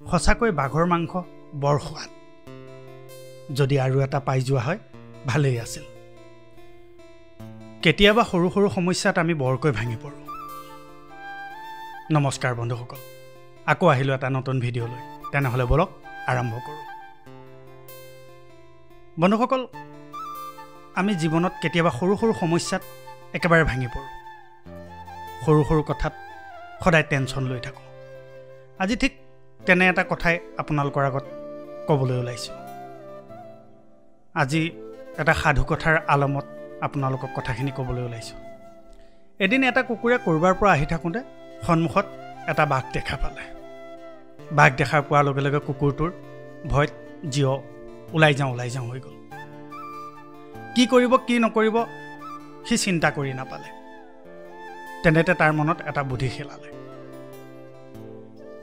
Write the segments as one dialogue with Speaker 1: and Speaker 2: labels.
Speaker 1: সঁচাকৈ বাঘৰ মাংস বৰ সোৱাদ যদি আৰু এটা পাই যোৱা হয় ভালেই আছিল কেতিয়াবা সৰু সৰু সমস্যাত আমি বৰকৈ ভাঙি পৰো নমস্কাৰ বন্ধুসকল আকৌ আহিলো এটা নতুন ভিডিঅ' লৈ তেনেহলে বলক আৰম্ভ কৰো বন্ধুসকল আমি জীৱনত কেতিয়াবা সৰু সৰু সমস্যাত একেবাৰে ভাঙি পৰো সৰু সৰু কথাত সদায় টেনচন লৈ থাকো আজি ঠিক তেনে এটা কথাই আপোনালোকৰ আগত ক'বলৈ ওলাইছো আজি এটা সাধু কথাৰ আলমত আপোনালোকক কথাখিনি ক'বলৈ ওলাইছো এদিন এটা কুকুৰে কৰবাৰ পৰা আহি থাকোঁতে সন্মুখত এটা বাঘ দেখা পালে বাঘ দেখাৰ পোৱাৰ লগে লগে কুকুৰটোৰ ভয়ত জিও ওলাই যাওঁ হৈ গ'ল কি কৰিব কি নকৰিব সি চিন্তা কৰি নাপালে তেনেতে তাৰ মনত এটা বুদ্ধি খেলালে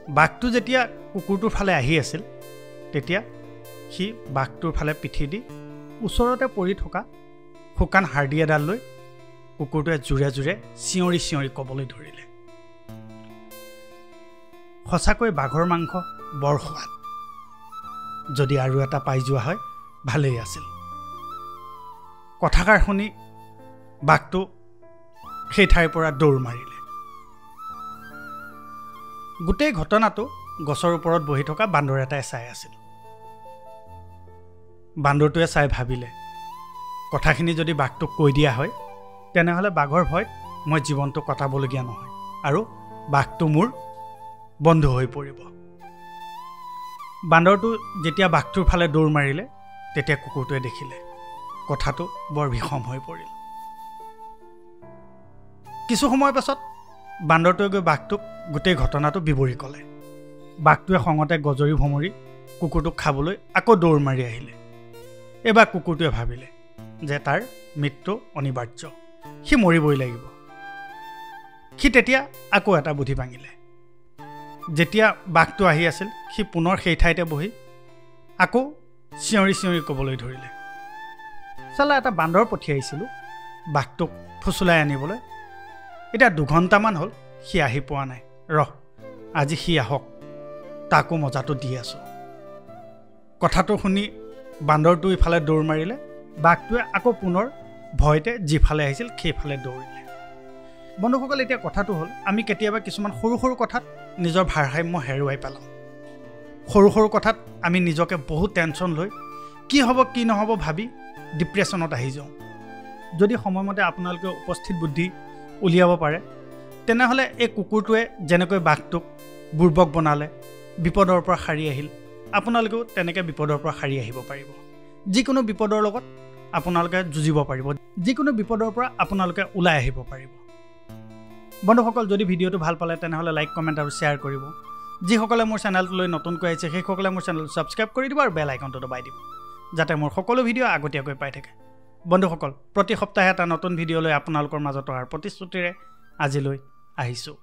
Speaker 1: বাঘটো যেতিয়া কুকুৰটোৰ ফালে আহি আছিল তেতিয়া সি বাঘটোৰ ফালে পিঠি দি ওচৰতে পৰি থকা শুকান হাৰ্ডি এডাল লৈ কুকুৰটোৱে জোৰে জোৰে চিঞৰি ক'বলৈ ধৰিলে সঁচাকৈ বাঘৰ মাংস বৰ সোৱাদ যদি আৰু এটা পাই যোৱা হয় ভালেই আছিল কথাষাৰ শুনি বাঘটো সেই ঠাইৰ পৰা দৌৰ মাৰিলে গোটেই ঘটনাটো গছৰ ওপৰত বহি থকা বান্দৰ এটাই চাই আছিল বান্দৰটোৱে চাই ভাবিলে কথাখিনি যদি বাঘটোক কৈ দিয়া হয় তেনেহ'লে বাঘৰ ভয়ত মই জীৱনটো কটাবলগীয়া নহয় আৰু বাঘটো মোৰ বন্ধু হৈ পৰিব বান্দৰটো যেতিয়া বাঘটোৰ ফালে দৌৰ মাৰিলে তেতিয়া কুকুৰটোৱে দেখিলে কথাটো বৰ বিষম হৈ পৰিল কিছু সময়ৰ পাছত বান্দৰটোৱে গৈ বাঘটোক গোটেই ঘটনাটো বিৱৰি ক'লে বাঘটোৱে খঙতে গজৰি ভমৰি কুকুৰটোক খাবলৈ আকৌ দৌৰ মাৰি আহিলে এবাৰ কুকুৰটোৱে ভাবিলে যে তাৰ মৃত্যু অনিবাৰ্য সি মৰিবই লাগিব সি তেতিয়া আকৌ এটা বুদ্ধি ভাঙিলে যেতিয়া বাঘটো আহি আছিল সি পুনৰ সেই ঠাইতে বহি আকৌ চিঞৰি ক'বলৈ ধৰিলে চালা এটা বান্দৰ পঠিয়াইছিলোঁ বাঘটোক ফুচুলাই আনিবলৈ এতিয়া 2 ঘণ্টামান হ'ল সি আহি পোৱা নাই আজি সি আহক তাকো মজাটো দি আছোঁ কথাটো শুনি বান্দৰটো ইফালে দৌৰ মাৰিলে বাঘটোৱে আকৌ পুনৰ ভয়তে যিফালে আহিছিল সেইফালে দৌৰিলে বন্ধুসকল এতিয়া কথাটো হ'ল আমি কেতিয়াবা কিছুমান সৰু সৰু কথাত নিজৰ ভাৰসাম্য হেৰুৱাই পেলাওঁ সৰু সৰু কথাত আমি নিজকে বহুত টেনচন লৈ কি হ'ব কি নহ'ব ভাবি ডিপ্ৰেশ্যনত আহি যাওঁ যদি সময়মতে আপোনালোকে উপস্থিত বুদ্ধি উলিয়াব পাৰে তেনেহ'লে এই কুকুৰটোৱে যেনেকৈ বাঘটোক বুৰ্বক বনালে বিপদৰ পৰা সাৰি আহিল আপোনালোকেও তেনেকৈ বিপদৰ পৰা সাৰি আহিব পাৰিব যিকোনো বিপদৰ লগত আপোনালোকে যুঁজিব পাৰিব যিকোনো বিপদৰ পৰা আপোনালোকে ওলাই আহিব পাৰিব বন্ধুসকল যদি ভিডিঅ'টো ভাল পালে তেনেহ'লে লাইক কমেণ্ট আৰু শ্বেয়াৰ কৰিব যিসকলে মোৰ চেনেলটোলৈ নতুনকৈ আহিছে সেইসকলে মোৰ চেনেল ছাবস্ক্ৰাইব কৰি দিব আৰু বেল আইকনটো দবাই দিব যাতে মোৰ সকলো ভিডিঅ' আগতীয়াকৈ পাই থাকে বন্ধুসকল প্ৰতি সপ্তাহে এটা নতুন ভিডিঅ' লৈ আপোনালোকৰ মাজত অহাৰ প্ৰতিশ্ৰুতিৰে আজিলৈ আহিছোঁ